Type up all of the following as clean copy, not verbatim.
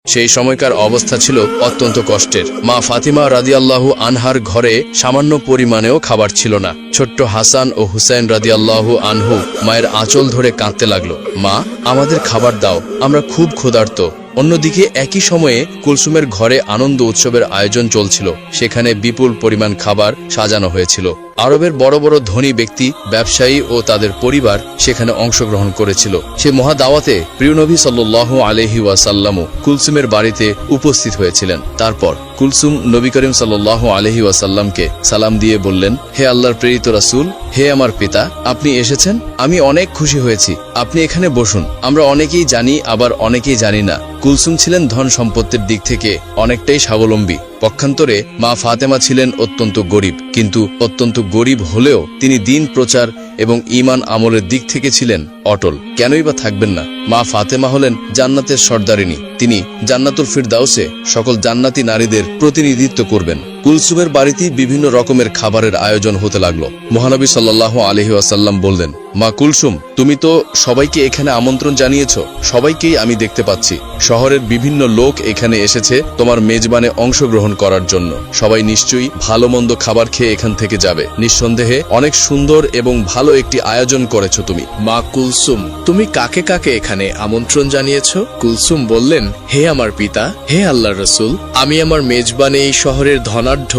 সেই সময়কার অবস্থা ছিল অত্যন্ত কষ্টের। মা ফাতিমা রাদিয়াল্লাহু আনহার ঘরে সামান্য পরিমাণেও খাবার ছিল না। ছোট্ট হাসান ও হুসাইন রাদিয়াল্লাহু আনহু মায়ের আঁচল ধরে কাঁদতে লাগলো, মা আমাদের খাবার দাও, আমরা খুব ক্ষুধার্ত। অন্যদিকে একই সময়ে কুলসুমের ঘরে আনন্দ উৎসবের আয়োজন চলছিল। সেখানে বিপুল পরিমাণ খাবার সাজানো হয়েছিল। আরবের বড় বড় ধনী ব্যক্তি, ব্যবসায়ী ও তাদের পরিবার সেখানে অংশগ্রহণ করেছিল। সে মহা দাওয়াতে প্রিয় নবী সাল্লাল্লাহু আলাইহি ওয়াসাল্লামও কুলসুমের বাড়িতে উপস্থিত হয়েছিলেন। তারপর কুলসুম নবী করিম সাল্লাল্লাহু আলাইহি ওয়াসাল্লামকে সালাম দিয়ে বললেন, হে আল্লাহর প্রেরিত রাসূল, হে আমার পিতা, আপনি এসেছেন, আমি অনেক খুশি হয়েছি। আপনি এখানে বসুন। আমরা অনেকেই জানি, আবার অনেকেই জানি না, কুলসুম ছিলেন ধন সম্পত্তির দিক থেকে অনেকটাই স্বাবলম্বী। পক্ষান্তরে মা ফাতেমা ছিলেন অত্যন্ত গরিব, কিন্তু অত্যন্ত গরিব হলেও তিনি দ্বীন প্রচার এবং ঈমান আমলের দিক থেকে ছিলেন অটল। কেনই বা থাকবেন না? মা ফাতেমা হলেন জান্নাতের সর্দারিনী। তিনি জান্নাতুল ফিরদাউসে সকল জান্নাতি নারীদের প্রতিনিধিত্ব করবেন। কুলসুমের বাড়িতে বিভিন্ন রকমের খাবারের আয়োজন হতে লাগলো। মহানবী সাল্লাল্লাহু আলাইহি ওয়াসাল্লাম বললেন, মা কুলসুম, তুমি তো সবাইকে এখানে আমন্ত্রণ জানিয়েছ, সবাইকেই আমি দেখতে পাচ্ছি। শহরের বিভিন্ন লোক এখানে এসেছে তোমার মেজবানে অংশগ্রহণ করার জন্য। সবাই নিশ্চয়ই ভালো মন্দ খাবার খেয়ে এখান থেকে যাবে। নিঃসন্দেহে অনেক সুন্দর এবং ভালো একটি আয়োজন করেছ তুমি। মা কুলসুম, তুমি কাকে কাকে এখানে আমন্ত্রণ জানিয়েছ? কুলসুম বললেন, হে আমার পিতা, হে আল্লাহর রাসূল, আমি আমার মেজবানে এই শহরের ধনাঢ্য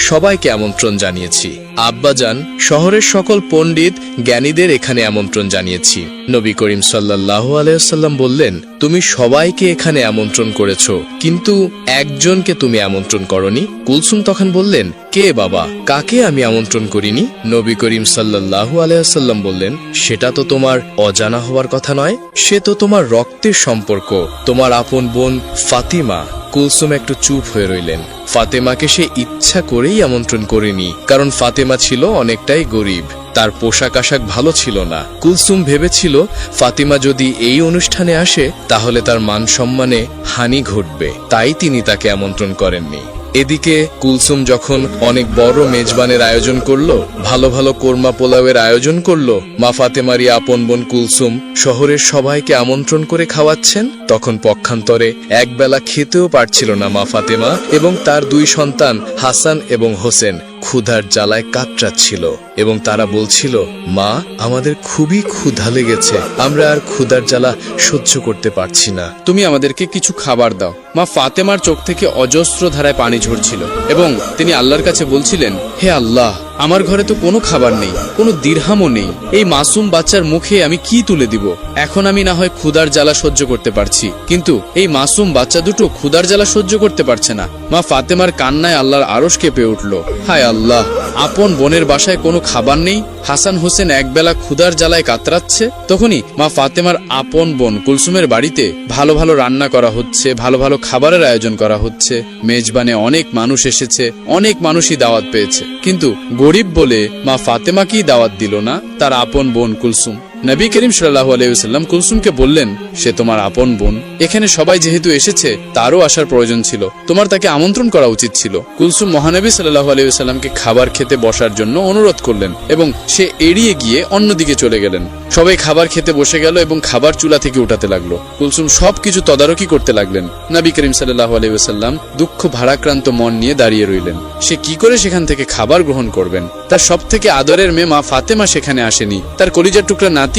সবাইকে আমন্ত্রণ জানিয়েছি। আব্বাজান, শহরের সকল পণ্ডিত জ্ঞানীদের এখানে আমন্ত্রণ জানিয়েছি। নবী করিম সাল্লাল্লাহু আলাইহি ওয়াসাল্লাম বললেন, তুমি সবাইকে এখানে আমন্ত্রণ করেছ, কিন্তু একজনকে তুমি আমন্ত্রণ করনি। কুলসুম তখন বললেন, কে বাবা, কাকে আমি আমন্ত্রণ করিনি? নবী করিম সাল্লাল্লাহু আলাইহি ওয়াসাল্লাম বললেন, সেটা তো তোমার অজানা হওয়ার কথা নয়, সে তো তোমার রক্তের সম্পর্ক, তোমার আপন বোন ফাতিমা। কুলসুম একটু চুপ হয়ে রইলেন। ফাতেমাকে সে ইচ্ছা করেই আমন্ত্রণ করেনি, কারণ ফাতেমা ছিল অনেকটাই গরিব, তার পোশাক আশাক ভালো ছিল না। কুলসুম ভেবেছিল ফাতিমা যদি এই অনুষ্ঠানে আসে তাহলে তার মান সম্মানে হানি ঘটবে, তাই তিনি তাকে আমন্ত্রণ করেননি। এদিকে কুলসুম যখন অনেক বড় মেজবানের আয়োজন করলো, ভালো ভালো কোরমা পোলাওয়ের আয়োজন করলো, মা ফাতেমারই আপন বোন কুলসুম শহরের সবাইকে আমন্ত্রণ করে খাওয়াচ্ছেন, তখন পক্ষান্তরে একবেলা খেতেও পারছিল না মা ফাতেমা এবং তার দুই সন্তান হাসান এবং হোসেন ক্ষুধার জ্বালায় কাতরাচ্ছিল এবং তারা বলছিল, মা আমাদের খুবই ক্ষুধা লেগেছে, আমরা আর ক্ষুধার জ্বালা সহ্য করতে পারছি না, তুমি আমাদেরকে কিছু খাবার দাও। মা ফাতেমার চোখ থেকে অজস্র ধারায় পানি ঝরছিল এবং তিনি আল্লাহর কাছে বলছিলেন, হে আল্লাহ, আমার ঘরে তো কোনো খাবার নেই, কোনো দিরহামও নেই, এই মাসুম বাচ্চার মুখে আমি কি তুলে দিব? এখন আমি না হয় ক্ষুধার জ্বালা সহ্য করতে পারছি, কিন্তু এই মাসুম বাচ্চা দুটো ক্ষুধার জ্বালা সহ্য করতে পারছে না। মা ফাতেমার কান্নায় আল্লাহর আরশ কেঁপে উঠল। হায় আল্লাহ, আপন বোনের বাসায় কোনো খাবার নেই, হাসান হোসেন একবেলা ক্ষুধার জ্বালায় কাতরাচ্ছে। তখনই মা ফাতেমার আপন বোন কুলসুমের বাড়িতে ভালো ভালো রান্না করা হচ্ছে, ভালো ভালো খাবারের আয়োজন করা হচ্ছে। মেজবানে অনেক মানুষ এসেছে, অনেক মানুষই দাওয়াত পেয়েছে, কিন্তু গরিব বলে মা ফাতেমাকেই দাওয়াত দিল না তার আপন বোন কুলসুম। নবী করিম সাল্লাল্লাহু আলাইহি ওয়াসাল্লাম কুলসুমকে বললেন, সে তোমার আপন বোন, এখানে সবাই যেহেতু এসেছে তারও আসার প্রয়োজন ছিল, তোমার তাকে আমন্ত্রণ করা উচিত ছিল। কুলসুম মহানবী সাল্লাল্লাহু আলাইহি ওয়াসাল্লামকে খাবার খেতে বসার জন্য অনুরোধ করলেন এবং সে এড়িয়ে গিয়ে অন্যদিকে চলে গেলেন। সবাই খাবার খেতে বসে গেল এবং খাবার চুলা থেকে উঠাতে লাগলো। কুলসুম সবকিছু তদারকি করতে লাগলেন। নবী করিম সাল্লাল্লাহু আলাইহি ওয়াসাল্লাম দুঃখ ভারাক্রান্ত মন নিয়ে দাঁড়িয়ে রইলেন। সে কি করে সেখান থেকে খাবার গ্রহণ করবেন? তার সব থেকে আদরের মেয়ে মা ফাতেমা সেখানে আসেনি, তার কলিজার টুকরা নাতি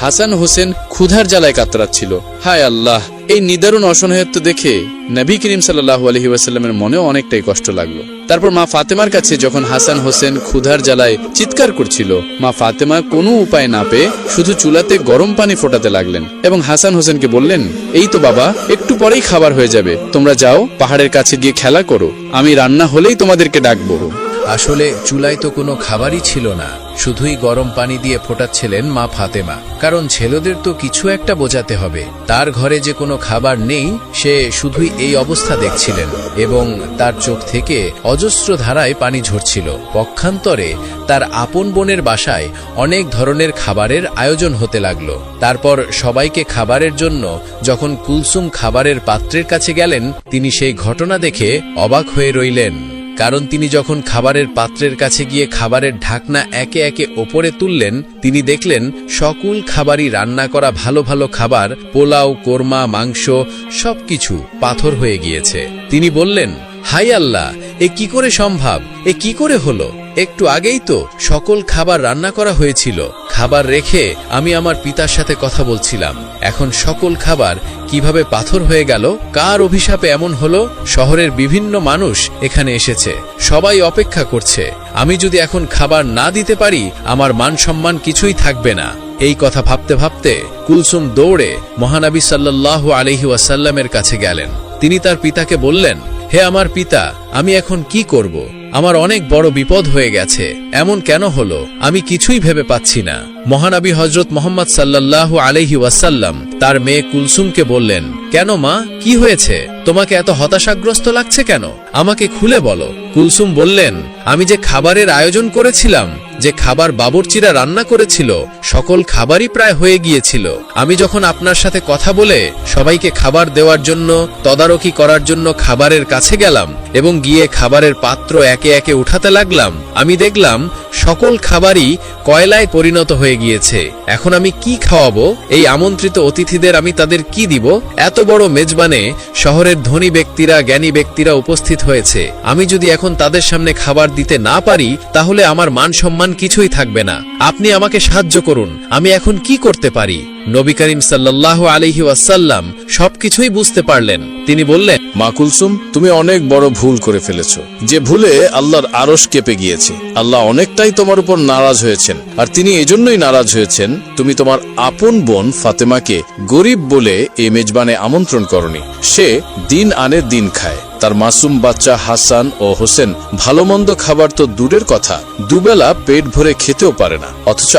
হাসান হোসেন ক্ষুধার জ্বালায় কাতরাচ্ছিল। হায় আল্লাহ, এই নিদারুণ অসহায়ত্ব দেখে নবী করিম সাল্লাল্লাহু আলাইহি ওয়াসাল্লামের মনেও অনেকটাই কষ্ট লাগলো। তারপর মা ফাতেমার কাছে যখন হাসান হোসেন ক্ষুধার জ্বালায় চিৎকার করছিল, মা ফাতেমা কোনো উপায় না পেয়ে শুধু চুলাতে গরম পানি ফোটাতে লাগলেন এবং হাসান হোসেনকে বললেন, এই তো বাবা, একটু পরেই খাবার হয়ে যাবে, তোমরা যাও পাহাড়ের কাছে গিয়ে খেলা করো, আমি রান্না হলেই তোমাদেরকে ডাকবো। আসলে চুলায় তো কোনো খাবারই ছিল না, শুধুই গরম পানি দিয়ে ফোটাচ্ছিলেন মা ফাতেমা, কারণ ছেলেদের তো কিছু একটা বোঝাতে হবে। তার ঘরে যে কোনো খাবার নেই, সে শুধুই এই অবস্থা দেখছিলেন এবং তার চোখ থেকে অজস্র ধারায় পানি ঝরছিল। পক্ষান্তরে তার আপন বোনের বাসায় অনেক ধরনের খাবারের আয়োজন হতে লাগলো। তারপর সবাইকে খাবারের জন্য যখন কুলসুম খাবারের পাত্রের কাছে গেলেন, তিনি সেই ঘটনা দেখে অবাক হয়ে রইলেন। কারণ তিনি যখন খাবারের পাত্রের কাছে গিয়ে খাবারের ঢাকনা একে একে ওপরে তুললেন, তিনি দেখলেন সকল খাবারই রান্না করা ভালো ভালো খাবার, পোলাও, কোরমা, মাংস সবকিছু পাথর হয়ে গিয়েছে। তিনি বললেন, হাই আল্লাহ, এ কি করে সম্ভব? এ কি করে হলো? একটু আগেই তো সকল খাবার রান্না করা হয়েছিল। খাবার রেখে আমি আমার পিতার সাথে কথা বলছিলাম, এখন সকল খাবার কিভাবে পাথর হয়ে গেল? কার অভিশাপে এমন হলো? শহরের বিভিন্ন মানুষ এখানে এসেছে, সবাই অপেক্ষা করছে। আমি যদি এখন খাবার না দিতে পারি, আমার মান সম্মান কিছুই থাকবে না। এই কথা ভাবতে ভাবতে কুলসুম দৌড়ে মহানবী সাল্লাল্লাহু আলাইহি ওয়াসাল্লামের কাছে গেলেন। তিনি তার পিতাকে বললেন, হে আমার পিতা, আমি এখন কি করব? আমার অনেক বড় বিপদ হয়ে গেছে। এমন কেন হলো? আমি কিছুই ভেবে পাচ্ছি না। মহানবী হযরত মুহাম্মদ সাল্লাল্লাহু আলাইহি ওয়াসাল্লাম তার মেয়ে কুলসুমকে বললেন, কেন মা, কি হয়েছে? তোমাকে এত হতাশাগ্রস্ত লাগছে কেন? আমাকে খুলে বলো। কুলসুম বললেন, আমি যে খাবারের আয়োজন করেছিলাম, যে খাবার বাবুর্চিরা রান্না করেছিল, সকল খাবারই প্রায় হয়ে গিয়েছিল। আমি যখন আপনার সাথে কথা বলে সবাইকে খাবার দেওয়ার জন্য, তদারকি করার জন্য খাবারের কাছে গেলাম এবং গিয়ে খাবারের পাত্র একে একে উঠাতে লাগলাম, আমি দেখলাম সকল খাবারই কয়লায় পরিণত হয়ে গিয়েছে। এখন আমি কি খাওয়াবো? এই আমন্ত্রিত অতিথিদের আমি তাদের কি দিব? এত বড় মেজবানে শহরের ধনী ব্যক্তিরা, জ্ঞানী ব্যক্তিরা উপস্থিত হয়েছে। আমি যদি এখন তাদের সামনে খাবার দিতে না পারি, তাহলে আমার মান সম্মান কিছুই থাকবে না। আপনি আমাকে সাহায্য করুন, আমি এখন কি করতে পারি? নবী করিম সাল্লাল্লাহু আলাইহি ওয়াসাল্লাম সবকিছুই বুঝতে পারলেন। তিনি বললেন, মা কুলসুম, তুমি অনেক বড় ভুল করে ফেলেছো, যে ভুলে আল্লাহর আরশ কেঁপে গিয়েছে। আল্লাহ অনেকটাই তোমার উপর নারাজ হয়েছেন, আর তিনি এজন্যই নারাজ হয়েছেন তুমি তোমার আপন বোন ফাতেমাকে গরিব বলে এই মেজবানে আমন্ত্রণ করনি। সে দিন আনে দিন খায়, তার মাসুম বাচ্চা হাসান ও হোসেন ভালো মন্দ খাবার তো দূরের কথা, দুবেলা পেট ভরে খেতেও পারে না। অথচ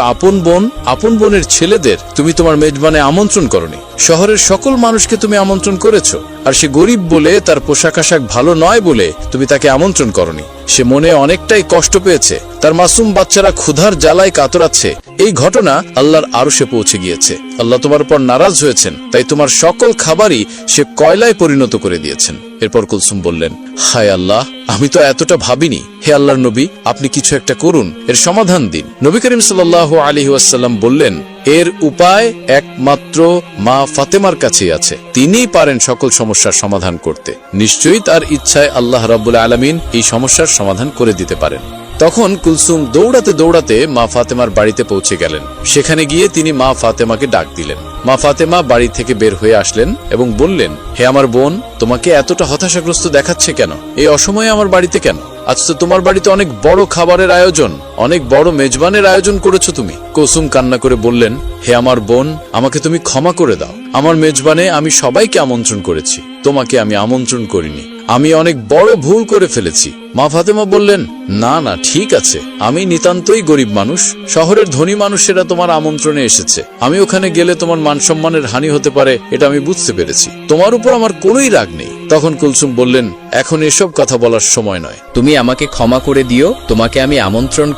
আপন বোনের ছেলেদের তুমি তোমার মেজবানে আমন্ত্রণ করনি। শহরের সকল মানুষকে তুমি আমন্ত্রণ করেছো, আর সে গরিব বলে, তার পোশাক আশাক ভালো নয় বলে তুমি তাকে আমন্ত্রণ করনি। সে মনে অনেকটাই কষ্ট পেয়েছে, তার মাসুম বাচ্চারা ক্ষুধার জ্বালায় কাতরাচ্ছে। এই ঘটনা আল্লাহর আরশে পৌঁছে গিয়েছে। আল্লাহ তোমার উপর নারাজ হয়েছেন, তাই তোমার সকল খাবারই সে কয়লায় পরিণত করে দিয়েছেন। এরপর কুলসুম বললেন, হায় আল্লাহ, আমি তো এতটা ভাবিনি। হে আল্লাহর নবী, আপনি কিছু একটা করুন, এর সমাধান দিন। নবী করিম সাল্লাল্লাহু আলাইহি ওয়াসাল্লাম বললেন, এর উপায় একমাত্র মা ফাতেমার কাছেই আছে। তিনিই পারেন সকল সমস্যার সমাধান করতে। নিশ্চয়ই তার ইচ্ছায় আল্লাহ রাব্বুল আলামিন এই সমস্যার সমাধান করে দিতে পারেন। তখন কুলসুম দৌড়াতে দৌড়াতে মা ফাতেমার বাড়িতে পৌঁছে গেলেন। সেখানে গিয়ে তিনি মা ফাতেমাকে ডাক দিলেন। মা ফাতেমা বাড়ি থেকে বের হয়ে আসলেন এবং বললেন, হে আমার বোন, তোমাকে এতটা হতাশাগ্রস্ত দেখাচ্ছে কেন? এই অসময়ে আমার বাড়িতে কেন? আজ তো তোমার বাড়িতে অনেক বড় খাবারের আয়োজন, অনেক বড় মেজবানের আয়োজন করেছো তুমি। কুলসুম কান্না করে বললেন, হে আমার বোন, আমাকে তুমি ক্ষমা করে দাও। আমার মেজবানে আমি সবাইকে আমন্ত্রণ করেছি, তোমাকে আমি আমন্ত্রণ করিনি। আমি অনেক বড় ভুল করে ফেলেছি। মা ফাতেমা বললেন, না না, ঠিক আছে, আমি নিতান্তই গরিব মানুষ। শহরের ধনী মানুষেরা তোমার আমন্ত্রণে এসেছে, আমি ওখানে গেলে তোমার মান সম্মানের হানি হতে পারে, এটা আমি বুঝতে পেরেছি। তোমার উপর আমার কোনোই রাগ নেই। তখন কুলসুম বললেন, এখন এসব কথা বলার সময় নয়। তুমি আমাকে ক্ষমা করে দিও, তোমাকে আমি আমন্ত্রণ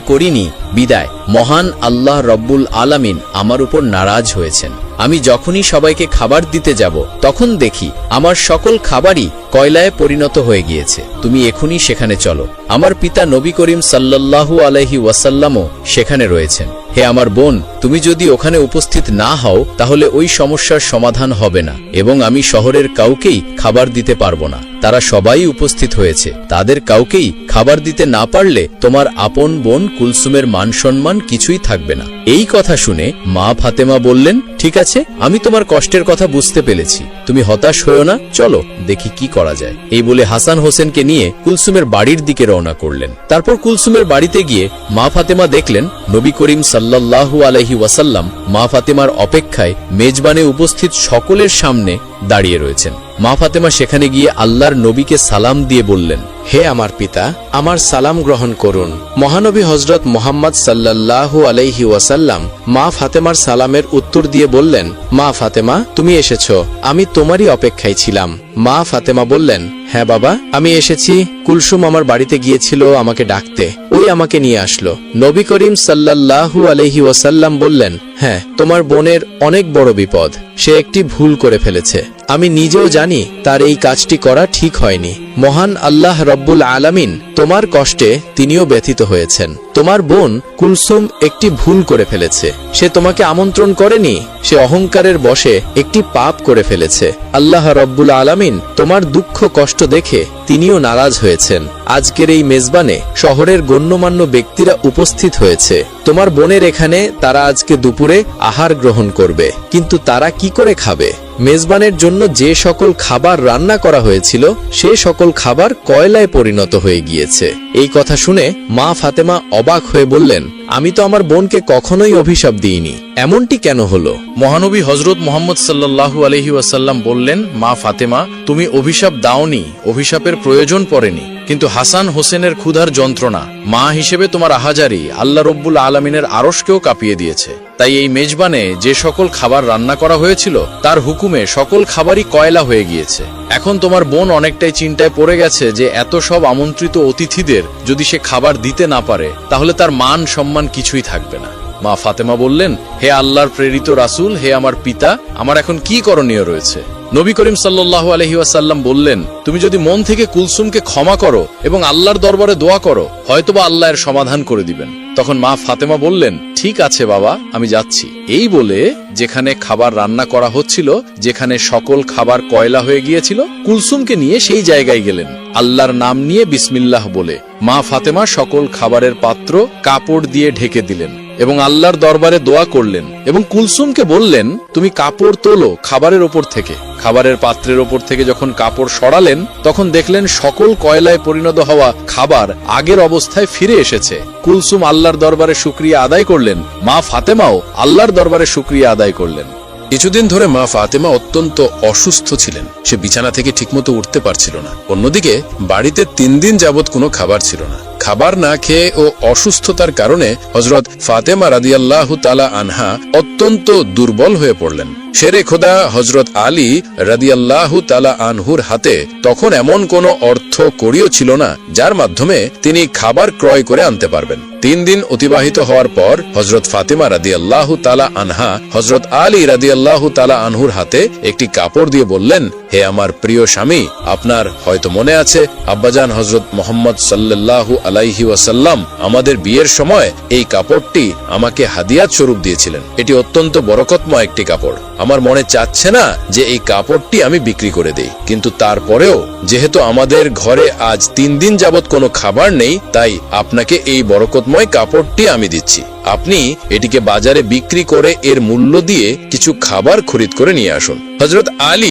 করিনি, বিদায়। মহান আল্লাহ রব্বুল আলামিন আমার উপর নারাজ হয়েছেন। আমি যখনই সবাইকে খাবার দিতে যাব, তখন দেখি আমার সকল খাবারই কয়লায় পরিণত হয়ে গিয়েছে। তুমি এখনই সেখানে চলো। আমার পিতা নবী করিম সাল্লাল্লাহু আলাইহি ওয়াসাল্লামও সেখানে রয়েছেন। হে আমার বোন, তুমি যদি ওখানে উপস্থিত না হও, তাহলে ওই সমস্যার সমাধান হবে না, এবং আমি শহরের কাউকেই খাবার দিতে পারবো না। তারা সবাই উপস্থিত হয়েছে, তাদের কাউকেই খাবার দিতে না পারলে তোমার আপন বোন কুলসুমের মান সম্মান কিছুই থাকবে না। এই কথা শুনে মা ফাতেমা বললেন, ঠিক আছে, আমি তোমার কষ্টের কথা বুঝতে পেরেছি, তুমি হতাশ হয়েও না, চলো দেখি কি করা যায়। এই বলে হাসান হোসেনকে নিয়ে কুলসুমের বাড়ির দিকে রওনা করলেন। তারপর কুলসুমের বাড়িতে গিয়ে মা ফাতেমা দেখলেন নবী করিম সাল্লাল্লাহু আলাইহি ওয়াসাল্লাম মা ফাতেমার অপেক্ষায় মেজবানে উপস্থিত সকলের সামনে দাঁড়িয়ে রয়েছেন। মা ফাতেমা সেখানে গিয়ে আল্লাহর নবীকে সালাম দিয়ে বললেন, হে আমার পিতা, আমার সালাম গ্রহণ করুন। মহানবী হযরত মুহাম্মদ সাল্লাল্লাহু আলাইহি ওয়াসাল্লাম মা ফাতেমার সালামের উত্তর দিয়ে বললেন, মা ফাতেমা, তুমি এসেছো, আমি তোমারই অপেক্ষায় ছিলাম। মা ফাতেমা বললেন, হ্যাঁ বাবা, আমি এসেছি। কুলসুম আমার বাড়িতে গিয়েছিল আমাকে ডাকতে, ওই আমাকে নিয়ে আসলো। নবী করিম সাল্লাল্লাহু আলাইহি ওয়াসাল্লাম বললেন, হ্যাঁ, তোমার বোনের অনেক বড় বিপদ, সে একটি ভুল করে ফেলেছে। আমি নিজেও জানি তার এই কাজটি করা ঠিক হয়নি। মহান আল্লাহ রব্বুল আলামিন তোমার কষ্টে তিনিও ব্যথিত হয়েছেন। তোমার বোন কুলসুম একটি ভুল করে ফেলেছে। সে তোমাকে আমন্ত্রণ করেনি, সে অহংকারের বশে একটি পাপ করে ফেলেছে। আল্লাহ রব্বুল আলামিন তোমার দুঃখ কষ্ট দেখে তিনিও নারাজ হয়েছেন। আজকের এই মেজবানে শহরের গণ্যমান্য ব্যক্তিরা উপস্থিত হয়েছে। তোমার বোনের এখানে তারা আজকে দুপুরে আহার গ্রহণ করবে, কিন্তু তারা কি করে খাবে? মেজবানের জন্য যে সকল খাবার রান্না করা হয়েছিল সে সকল খাবার কয়লায় পরিণত হয়ে গিয়েছে। এই কথা শুনে মা ফাতেমা অবাক হয়ে বললেন, আমি তো আমার বোনকে কখনোই অভিশাপ দিইনি, এমনটি কেন হলো? মহানবী হজরত মুহাম্মদ সাল্লাল্লাহু আলাইহি ওয়াসাল্লাম বললেন, মা ফাতেমা, তুমি অভিশাপ দাওনি, অভিশাপের প্রয়োজন পড়েনি, কিন্তু হাসান হোসেনের ক্ষুধার যন্ত্রণা মা হিসেবে তোমার আহাজারি আল্লাহ রব্বুল আলামিনের আরশকেও কাঁপিয়ে দিয়েছে। তাই এই মেজবানে যে সকল খাবার রান্না করা হয়েছিল তার হুকুমে সকল খাবারই কয়লা হয়ে গিয়েছে। এখন তোমার বোন অনেকটাই চিন্তায় পড়ে গেছে যে এত সব আমন্ত্রিত অতিথিদের যদি সে খাবার দিতে না পারে তাহলে তার মান সম্মান কিছুই থাকবে না। মা ফাতেমা বললেন, হে আল্লাহর প্রেরিত রাসূল, হে আমার পিতা, আমার এখন কি করণীয় রয়েছে? নবী করিম সাল্লাল্লাহু আলাইহি ওয়াসাল্লাম বললেন, তুমি যদি মন থেকে কুলসুমকে ক্ষমা করো এবং আল্লাহর দরবারে দোয়া করো, হয়তোবা আল্লাহ এর সমাধান করে দিবেন। তখন মা ফাতেমা বললেন, ঠিক আছে বাবা, আমি যাচ্ছি। এই বলে যেখানে খাবার রান্না করা হচ্ছিল, যেখানে সকল খাবার কয়লা হয়ে গিয়েছিল, কুলসুমকে নিয়ে সেই জায়গায় গেলেন। আল্লাহর নাম নিয়ে বিসমিল্লাহ বলে মা ফাতেমা সকল খাবারের পাত্র কাপড় দিয়ে ঢেকে দিলেন এবং আল্লাহর দরবারে দোয়া করলেন এবং কুলসুমকে বললেন, তুমি কাপড় তোলো খাবারের ওপর থেকে। খাবারের পাত্রের ওপর থেকে যখন কাপড় সরালেন তখন দেখলেন সকল কয়লায় পরিণত হওয়া খাবার আগের অবস্থায় ফিরে এসেছে। কুলসুম আল্লাহর দরবারে শুকরিয়া আদায় করলেন, মা ফাতেমাও আল্লাহর দরবারে শুকরিয়া আদায় করলেন। কিছুদিন ধরে মা ফাতেমা অত্যন্ত অসুস্থ ছিলেন। সে বিছানা থেকে ঠিকমতো উঠতে পারছিল না। অন্যদিকে বাড়িতে 3 দিন যাবৎ কোনো খাবার ছিল না। খাবার না খেয়ে ও অসুস্থতার কারণে হযরত ফাতেমা রাদিয়াল্লাহু তাআলা আনহা অত্যন্ত দুর্বল হয়ে পড়লেন। শেরে খোদা হযরত আলী রাদিয়াল্লাহু তাআলা আনহুর হাতে তখন এমন কোনো অর্থ কড়িও ছিল না যার মাধ্যমে তিনি খাবার ক্রয় করে আনতে পারবেন। 3 দিন অতিবাহিত হওয়ার পর হযরত ফাতেমা রাদিয়াল্লাহু তাআলা আনহা হযরত আলী রাদিয়াল্লাহু তাআলা আনহুর হাতে একটি কাপড় দিয়ে বললেন, হে আমার প্রিয় স্বামী, আপনার হয়তো মনে আছে আব্বাজান হযরত মুহাম্মদ সাল্লাল্লাহু আলাইহি ওয়াসাল্লাম আমাদের বিয়ের সময় এই কাপড়টি আমাকে হাদিয়াত স্বরূপ দিয়েছিলেন। এটি অত্যন্ত বরকতময় একটি কাপড়। আমার মনে চাচ্ছে না যে এই কাপড়টি আমি বিক্রি করে দেই, কিন্তু তারপরেও যেহেতু আমাদের ঘরে আজ 3 দিন যাবৎ কোনো খাবার নেই, তাই আপনাকে এই বরকতময় কাপড়টি আমি দিচ্ছি। আপনি এটিকে বাজারে বিক্রি করে এর মূল্য দিয়ে কিছু খাবার খরিদ করে নিয়ে আসুন। হযরত আলী